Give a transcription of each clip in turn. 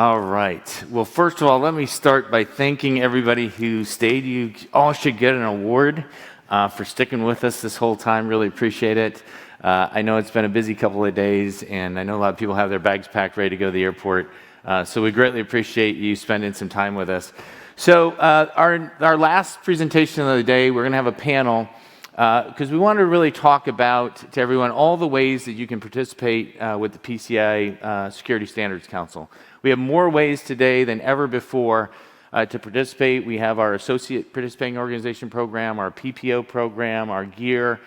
All right. Well, first of all, let me start by thanking everybody who stayed. You all should get an award for sticking with us this whole time. Really appreciate it. I know it's been a busy couple of days, and I know a lot of people have their bags packed, ready to go to the airport. So we greatly appreciate you spending some time with us. So our last presentation of the day, we're going to have a panel because we want to really talk about to everyone all the ways that you can participate with the PCI Security Standards Council. We have more ways today than ever before to participate. We have our Associate Participating Organization Program, our PPO program, our gear.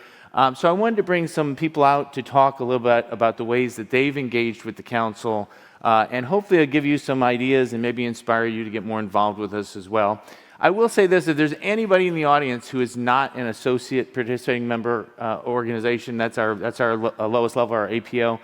So I wanted to bring some people out to talk a little bit about the ways that they've engaged with the council, and hopefully it'll give you some ideas and maybe inspire you to get more involved with us as well. I will say this, if there's anybody in the audience who is not an associate participating member organization, that's our lowest level, our APO,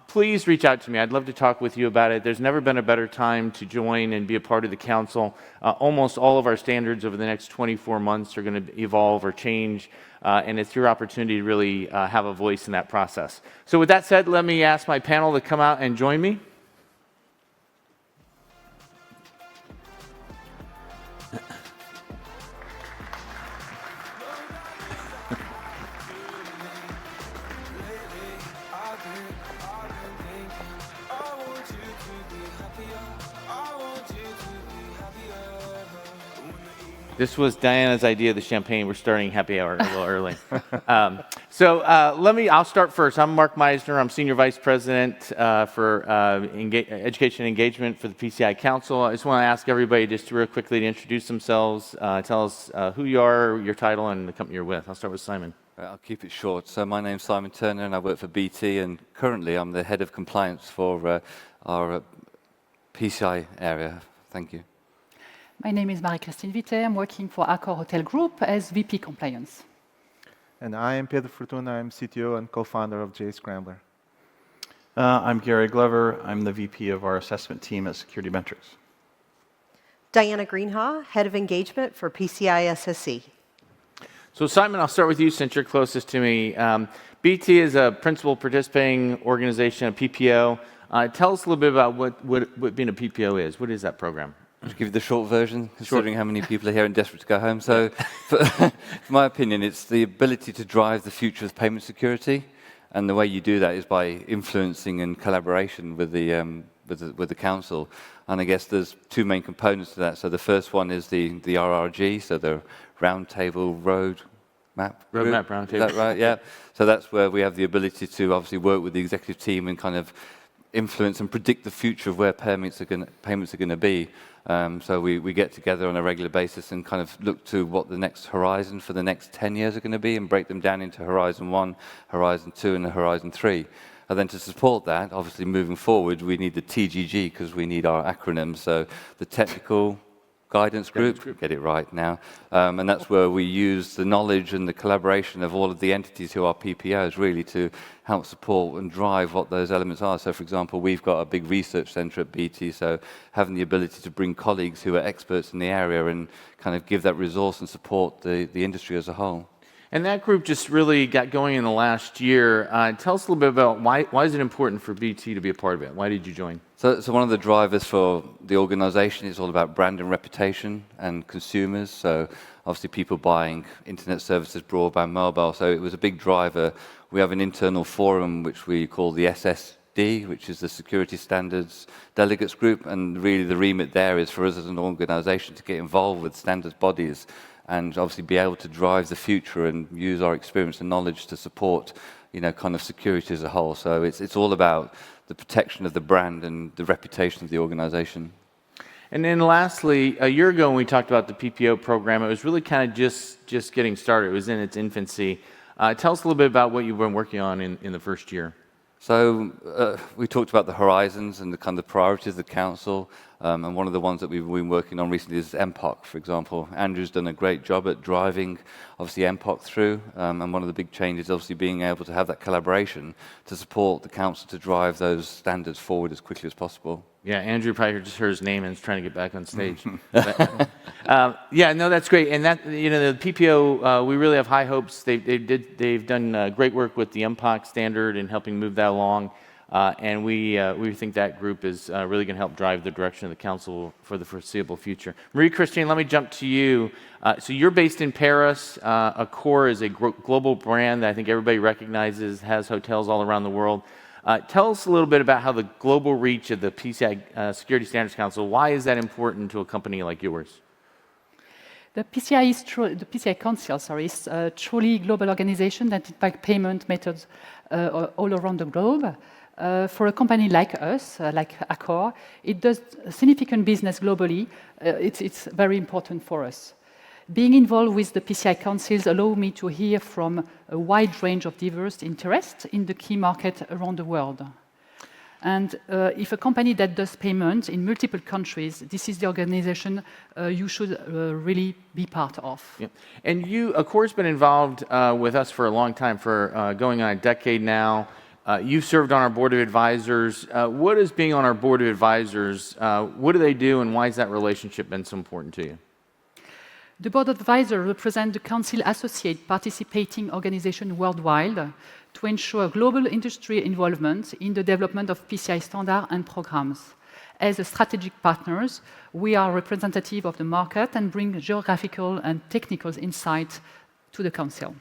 please reach out to me. I'd love to talk with you about it. There's never been a better time to join and be a part of the council. Almost all of our standards over the next 24 months are going to evolve or change, and it's your opportunity to really have a voice in that process. So with that said, let me ask my panel to come out and join me. This was Diana's idea of the champagne. We're starting happy hour a little early. I'll start first. I'm Mark Meissner. I'm Senior Vice President for Education and Engagement for the PCI Council. I just want to ask everybody just real quickly to introduce themselves, tell us who you are, your title, and the company you're with. I'll start with Simon. I'll keep it short. So my name's Simon Turner, and I work for BT, and currently I'm the Head of Compliance for our PCI area. Thank you. My name is Marie-Christine Vittet. I'm working for Accor Hotel Group as VP Compliance. And I am Pedro Fortuna. I'm CTO and co-founder of Jscrambler. I'm Gary Glover. I'm the VP of our assessment team at SecurityMetrics. Diana Greenhaw, Head of Engagement for PCI SSC. So Simon, I'll start with you since you're closest to me. BT is a principal participating organization, a PPO. Tell us a little bit about what being a PPO is. What is that program? I'll give you the short version, considering how many people are here and desperate to go home. So, in my opinion, it's the ability to drive the future of payment security, and the way you do that is by influencing and collaboration with the council. And I guess there's two main components to that. So the first one is the RRG, so the Roundtable Roadmap. Roundtable. Is that right? Yeah. So that's where we have the ability to obviously work with the executive team and kind of influence and predict the future of where payments are going to be. So we get together on a regular basis and kind of look to what the next horizon for the next 10 years are going to be and break them down into Horizon 1, Horizon 2, and Horizon 3. And then to support that, obviously moving forward, we need the TGG because we need our acronyms. So the Technical Guidance Group, get it right now. And that's where we use the knowledge and the collaboration of all of the entities who are PPOs really to help support and drive what those elements are. So for example, we've got a big research center at BT, so having the ability to bring colleagues who are experts in the area and kind of give that resource and support the industry as a whole. And that group just really got going in the last year. Tell us a little bit about why is it important for BT to be a part of it? Why did you join? So one of the drivers for the organization is all about brand and reputation and consumers. So obviously people buying internet services, broadband, mobile. So it was a big driver. We have an internal forum which we call the SSD, which is the Security Standards Delegates Group. And really the remit there is for us as an organization to get involved with standards bodies and obviously be able to drive the future and use our experience and knowledge to support, kind of security as a whole. So it's all about the protection of the brand and the reputation of the organization. And then lastly, a year ago when we talked about the PPO program, it was really kind of just getting started. It was in its infancy. Tell us a little bit about what you've been working on in the first year. So we talked about the horizons and the kind of priorities of the council, and one of the ones that we've been working on recently is MPOC, for example. Andrew's done a great job at driving, obviously, MPOC through, and one of the big changes, obviously, being able to have that collaboration to support the council to drive those standards forward as quickly as possible. Yeah, Andrew probably just heard his name and is trying to get back on stage. Yeah, no, that's great. And that, the PPO, we really have high hopes. They've done great work with the MPOC standard and helping move that along. And we think that group is really going to help drive the direction of the council for the foreseeable future. Marie-Christine, let me jump to you. So you're based in Paris. Accor is a global brand that I think everybody recognizes, has hotels all around the world. Tell us a little bit about how the global reach of the PCI Security Standards Council, why is that important to a company like yours? The PCI Council, is a truly global organization that impacts payment methods all around the globe. For a company like us, like Accor, it does significant business globally. It's very important for us. Being involved with the PCI councils allows me to hear from a wide range of diverse interests in the key market around the world. And if a company that does payments in multiple countries, this is the organization you should really be part of. Yeah. And you, Accor's been involved with us for a long time, for going on a decade now. You've served on our board of advisors. What is being on our board of advisors? What do they do, and why has that relationship been so important to you? The board of advisors represent the council associate participating organizations worldwide to ensure global industry involvement in the development of PCI standards and programs. As a strategic partners, we are representative of the market and bring geographical and technical insight to the council.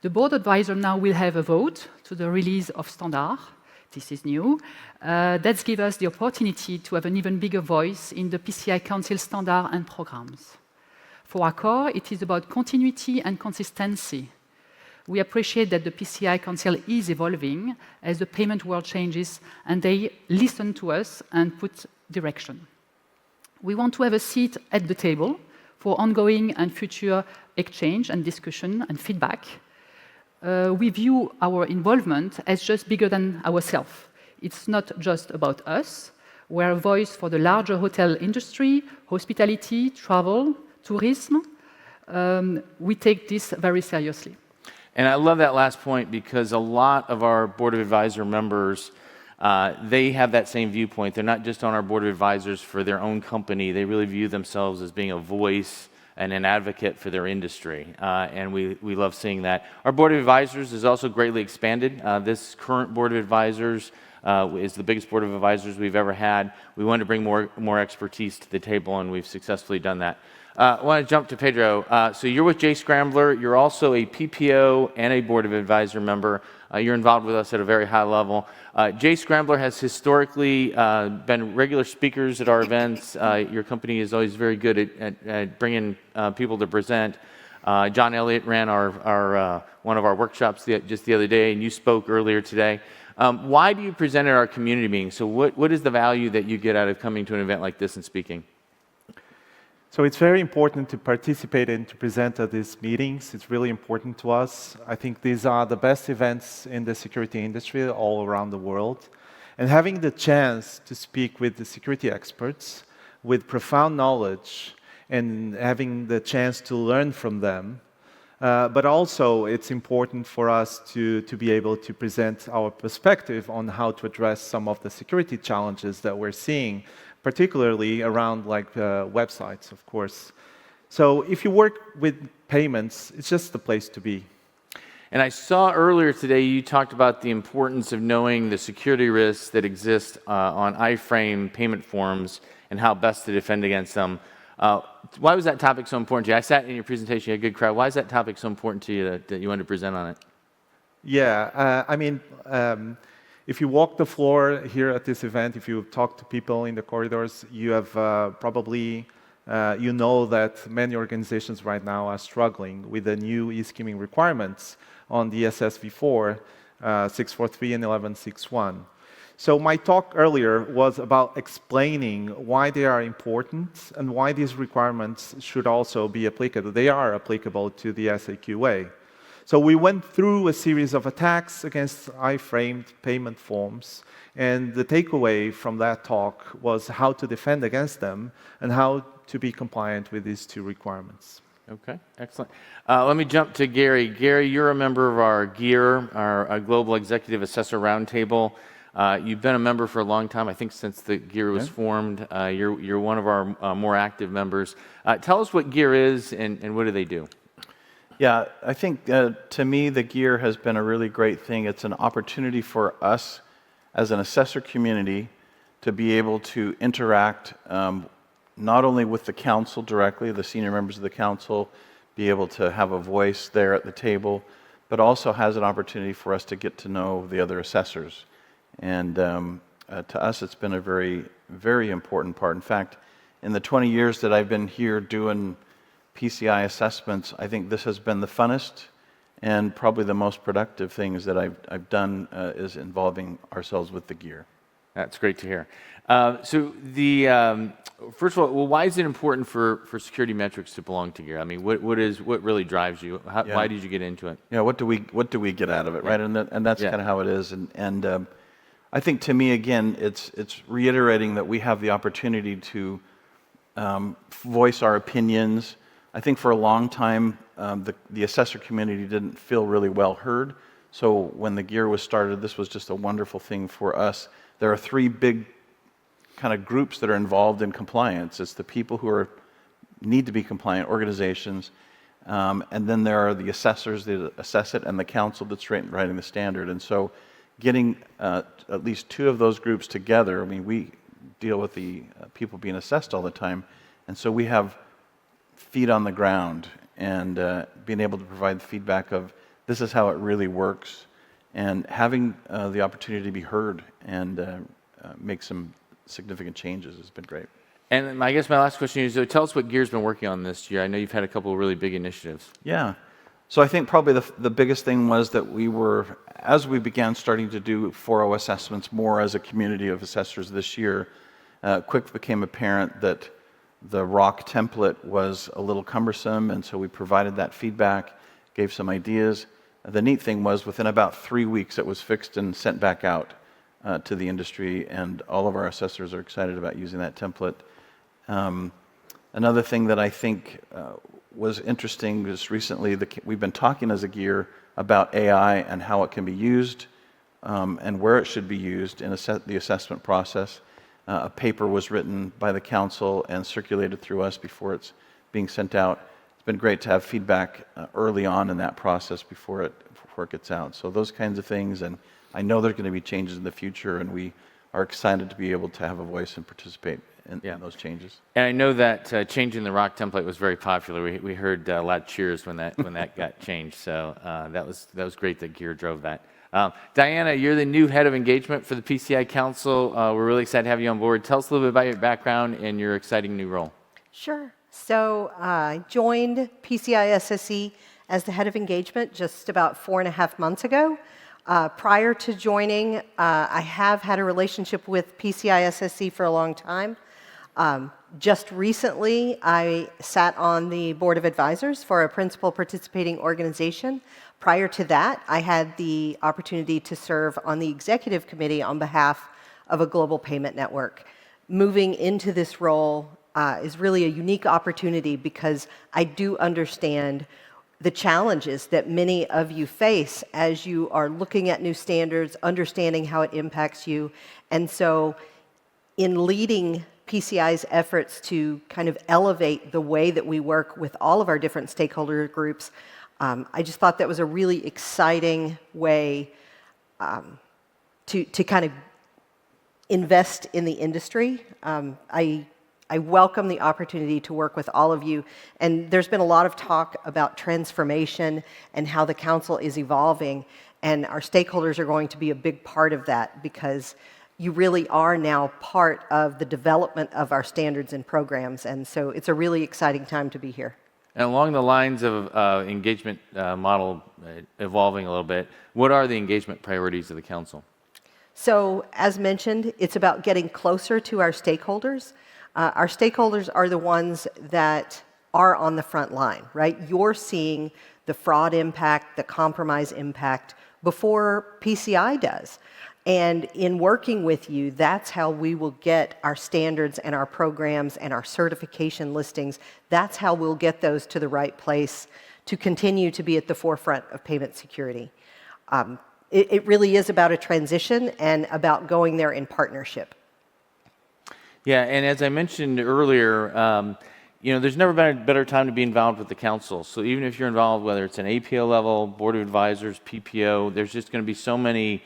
The board advisor now will have a vote to the release of standard. This is new. That gives us the opportunity to have an even bigger voice in the PCI Council standard and programs. For Accor, it is about continuity and consistency. We appreciate that the PCI Council is evolving as the payment world changes, and they listen to us and put direction. We want to have a seat at the table for ongoing and future exchange and discussion and feedback. We view our involvement as just bigger than ourselves. It's not just about us. We're a voice for the larger hotel industry, hospitality, travel, tourism. We take this very seriously. And I love that last point, because a lot of our board of advisor members, they have that same viewpoint. They're not just on our board of advisors for their own company. They really view themselves as being a voice and an advocate for their industry, and we love seeing that. Our board of advisors is also greatly expanded. This current board of advisors is the biggest board of advisors we've ever had. We wanted to bring more expertise to the table, and we've successfully done that. I want to jump to Pedro. So you're with Jscrambler. You're also a PPO and a board of advisor member. You're involved with us at a very high level. Jscrambler has historically been regular speakers at our events. Your company is always very good at bringing people to present. John Elliott ran one of our workshops just the other day, and you spoke earlier today. Why do you present at our community meetings? So what is the value that you get out of coming to an event like this and speaking? So it's very important to participate and to present at these meetings. It's really important to us. I think these are the best events in the security industry all around the world. And having the chance to speak with the security experts with profound knowledge and having the chance to learn from them. But also, it's important for us to be able to present our perspective on how to address some of the security challenges that we're seeing, particularly around websites, of course. So if you work with payments, it's just the place to be. And I saw earlier today you talked about the importance of knowing the security risks that exist on iframe payment forms and how best to defend against them. Why was that topic so important to you? I sat in your presentation, you had a good crowd. Why is that topic so important to you that you wanted to present on it? Yeah, if you walk the floor here at this event, if you talk to people in the corridors, you have probably, you know that many organizations right now are struggling with the new e-skimming requirements on the SSV4, 643 and 1161. So my talk earlier was about explaining why they are important and why these requirements should also be applicable. They are applicable to the SAQA. So we went through a series of attacks against iframed payment forms, and the takeaway from that talk was how to defend against them and how to be compliant with these two requirements. Okay, excellent. Let me jump to Gary. Gary, you're a member of our GEAR, our Global Executive Assessor Roundtable. You've been a member for a long time, I think since the GEAR was formed. You're one of our more active members. Tell us what GEAR is and what do they do? Yeah, I think to me the gear has been a really great thing. It's an opportunity for us as an assessor community to be able to interact not only with the council directly, the senior members of the council, be able to have a voice there at the table, but also has an opportunity for us to get to know the other assessors. And to us, it's been a very, very important part. In fact, in the 20 years that I've been here doing PCI assessments, I think this has been the funnest and probably the most productive things that I've done is involving ourselves with the gear. That's great to hear. So first of all, well, why is it important for SecurityMetrics to belong to gear? I mean, what really drives you? Why did you get into it? Yeah, what do we get out of it, right? And that's kind of how it is. And I think to me, again, it's reiterating that we have the opportunity to voice our opinions. I think for a long time, the assessor community didn't feel really well heard. So when the gear was started, this was just a wonderful thing for us. There are three big kind of groups that are involved in compliance. It's the people who need to be compliant, organizations, and then there are the assessors that assess it, and the council that's writing the standard. And so getting at least two of those groups together, I mean, we deal with the people being assessed all the time, and so we have feet on the ground and being able to provide feedback of this is how it really works, and having the opportunity to be heard and make some significant changes has been great. And I guess my last question is, so tell us what Gear's been working on this year. I know you've had a couple of really big initiatives. Yeah. So I think probably the biggest thing was that as we began starting to do 4.0 assessments more as a community of assessors this year, quick became apparent that the ROC template was a little cumbersome, and so we provided that feedback, gave some ideas. The neat thing was within about 3 weeks it was fixed and sent back out to the industry, and all of our assessors are excited about using that template. Another thing that I think was interesting just recently, we've been talking as a gear about AI and how it can be used and where it should be used in the assessment process. A paper was written by the council and circulated through us before it's being sent out. It's been great to have feedback early on in that process before it gets out. So those kinds of things, and I know there's going to be changes in the future, and we are excited to be able to have a voice and participate in those changes. And I know that changing the ROC template was very popular. We heard a lot of cheers when that got changed. So that was great that Gear drove that. Diana, you're the new head of engagement for the PCI Council. We're really excited to have you on board. Tell us a little bit about your background and your exciting new role. Sure. So I joined PCI SSC as the head of engagement just about 4.5 months ago. Prior to joining, I have had a relationship with PCI SSC for a long time. Just recently, I sat on the board of advisors for a principal participating organization. Prior to that, I had the opportunity to serve on the executive committee on behalf of a global payment network. Moving into this role is really a unique opportunity because I do understand the challenges that many of you face as you are looking at new standards, understanding how it impacts you. And so in leading PCI's efforts to kind of elevate the way that we work with all of our different stakeholder groups, I just thought that was a really exciting way to kind of invest in the industry. I welcome the opportunity to work with all of you. And there's been a lot of talk about transformation and how the council is evolving. And our stakeholders are going to be a big part of that because you really are now part of the development of our standards and programs. And so it's a really exciting time to be here. And along the lines of engagement model evolving a little bit, what are the engagement priorities of the council? So as mentioned, it's about getting closer to our stakeholders. Our stakeholders are the ones that are on the front line, right? You're seeing the fraud impact, the compromise impact before PCI does. And in working with you, that's how we will get our standards and our programs and our certification listings. That's how we'll get those to the right place to continue to be at the forefront of payment security. It really is about a transition and about going there in partnership. Yeah, and as I mentioned earlier, there's never been a better time to be involved with the council. So even if you're involved, whether it's an APO level, board of advisors, PPO, there's just going to be so many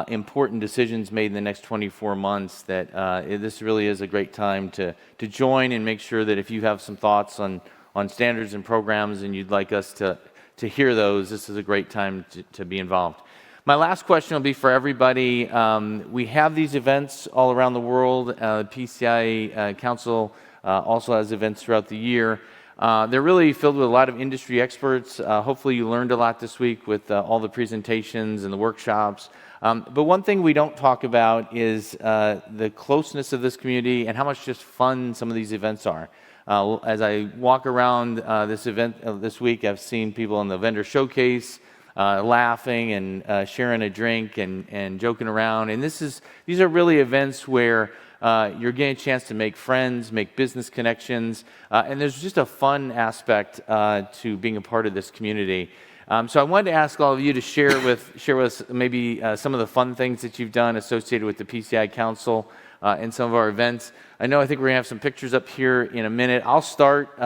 important decisions made in the next 24 months that this really is a great time to join and make sure that if you have some thoughts on standards and programs and you'd like us to hear those, this is a great time to be involved. My last question will be for everybody. We have these events all around the world. PCI Council also has events throughout the year. They're really filled with a lot of industry experts. Hopefully you learned a lot this week with all the presentations and the workshops. But one thing we don't talk about is the closeness of this community and how much just fun some of these events are. As I walk around this event this week, I've seen people in the vendor showcase laughing and sharing a drink and joking around. And these are really events where you're getting a chance to make friends, make business connections, and there's just a fun aspect to being a part of this community. So I wanted to ask all of you to share with us maybe some of the fun things that you've done associated with the PCI Council and some of our events. I think we're going to have some pictures up here in a minute. I'll start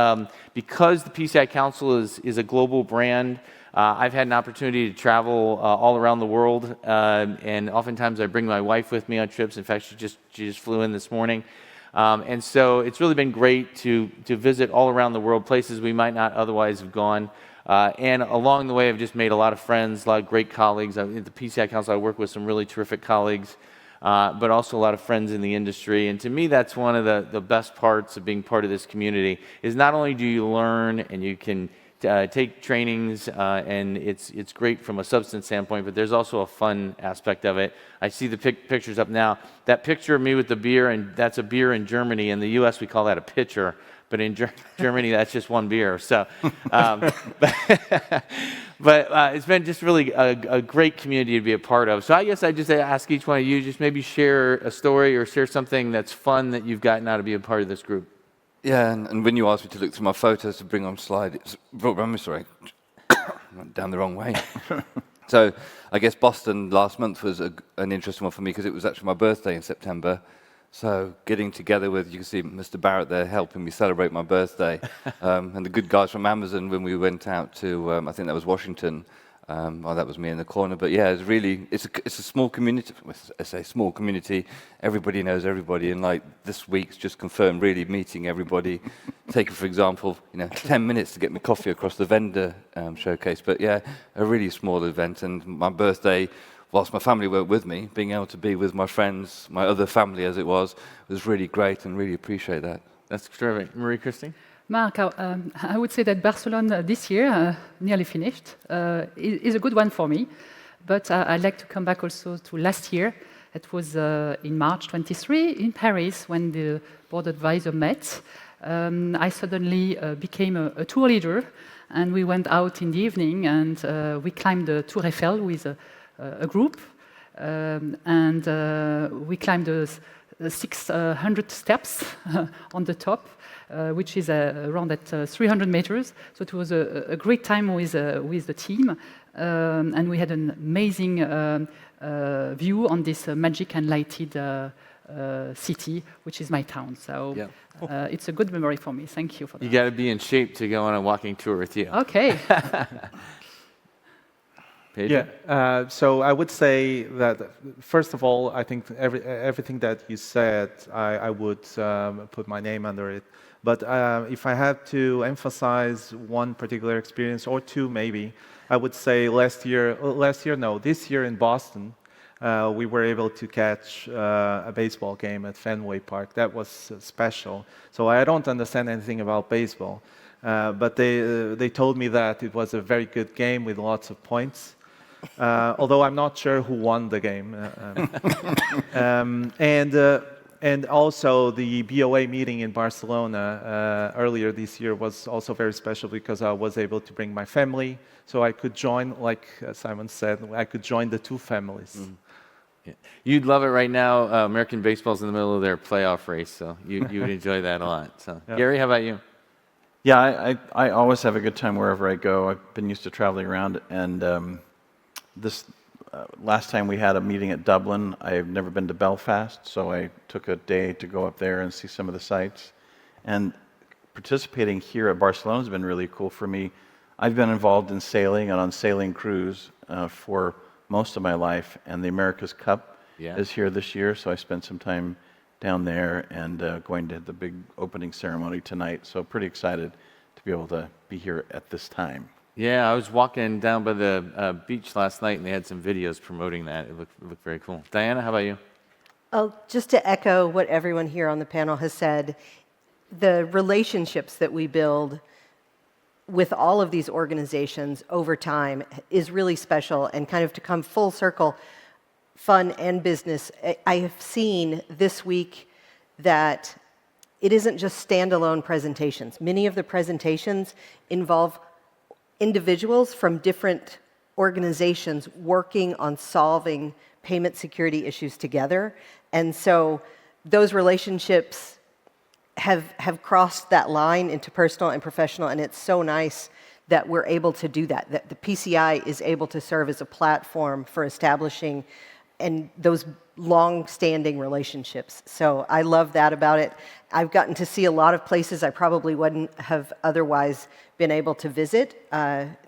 because the PCI Council is a global brand. I've had an opportunity to travel all around the world, and oftentimes I bring my wife with me on trips. In fact, she just flew in this morning. And so it's really been great to visit all around the world, places we might not otherwise have gone. And along the way, I've just made a lot of friends, a lot of great colleagues. At the PCI Council, I work with some really terrific colleagues, but also a lot of friends in the industry. And to me, that's one of the best parts of being part of this community, is not only do you learn and you can take trainings, and it's great from a substance standpoint, but there's also a fun aspect of it. I see the pictures up now. That picture of me with the beer, and that's a beer in Germany. In the U.S., we call that a pitcher. But in Germany, that's just one beer. So, but it's been just really a great community to be a part of. So I guess I just ask each one of you, just maybe share a story or share something that's fun that you've gotten out to be a part of this group. Yeah, and when you asked me to look through my photos to bring on slide, I'm sorry, went down the wrong way. So I guess Boston last month was an interesting one for me because it was actually my birthday in September. So getting together with, you can see Mr. Barrett there helping me celebrate my birthday, and the good guys from Amazon when we went out to, I think that was Washington. That was me in the corner. But yeah, it's a small community. I say small community. Everybody knows everybody, and like this week's just confirmed really meeting everybody. Taking for example, 10 minutes to get me coffee across the vendor showcase. But yeah, a really small event, and my birthday, whilst my family weren't with me, being able to be with my friends, my other family as it was really great, and really appreciate that. That's terrific. Marie-Christine? Mark, I would say that Barcelona this year, nearly finished, is a good one for me. But I'd like to come back also to last year. It was in March 23 in Paris when the board advisor met. I suddenly became a tour leader, and we went out in the evening and we climbed the Tour Eiffel with a group, and we climbed the 600 steps on the top, which is around at 300 meters. So it was a great time with the team, and we had an amazing view on this magic and lighted city, which is my town. So yeah. It's a good memory for me. Thank you for that. You got to be in shape to go on a walking tour with you. Okay. Pedro? Yeah, so I would say that, first of all, I think everything that you said, I would put my name under it. But if I had to emphasize one particular experience, or two maybe, I would say this year in Boston, we were able to catch a baseball game at Fenway Park. That was special. So I don't understand anything about baseball, but they told me that it was a very good game with lots of points. Although I'm not sure who won the game. And also the BOA meeting in Barcelona earlier this year was also very special because I was able to bring my family, so I could join, like Simon said, I could join the two families. Mm. Yeah. You'd love it right now. American baseball's in the middle of their playoff race, so you would enjoy that a lot. So, yeah. Gary, how about you? Yeah, I always have a good time wherever I go. I've been used to traveling around, and this last time we had a meeting at Dublin, I've never been to Belfast, so I took a day to go up there and see some of the sites. And participating here at Barcelona has been really cool for me. I've been involved in sailing and on sailing crews for most of my life, and the America's Cup is here this year, so I spent some time down there and going to the big opening ceremony tonight. So pretty excited to be able to be here at this time. Yeah, I was walking down by the beach last night, and they had some videos promoting that. It looked very cool. Diana, how about you? Oh, just to echo what everyone here on the panel has said, the relationships that we build with all of these organizations over time is really special, and kind of to come full circle, fun and business. I have seen this week that it isn't just standalone presentations. Many of the presentations involve individuals from different organizations working on solving payment security issues together. And so those relationships have crossed that line into personal and professional, and it's so nice that we're able to do that, that the PCI is able to serve as a platform for establishing and those long-standing relationships. So I love that about it. I've gotten to see a lot of places I probably wouldn't have otherwise been able to visit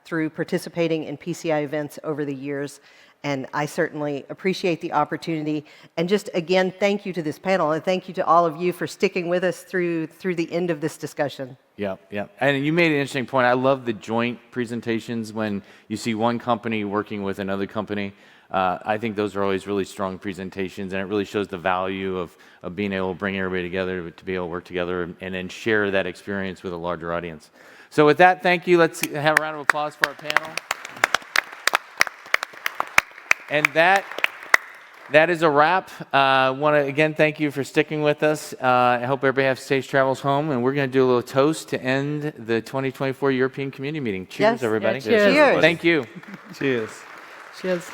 through participating in PCI events over the years. And I certainly appreciate the opportunity. And just again, thank you to this panel, and thank you to all of you for sticking with us through the end of this discussion. Yeah. And you made an interesting point. I love the joint presentations when you see one company working with another company. I think those are always really strong presentations, and it really shows the value of being able to bring everybody together, to be able to work together and then share that experience with a larger audience. So with that, thank you. Let's have a round of applause for our panel. And that is a wrap. I want to, again, thank you for sticking with us. I hope everybody has safe travels home, and we're going to do a little toast to end the 2024 European Community Meeting. Cheers, everybody. Cheers. Thank you. Cheers. Cheers.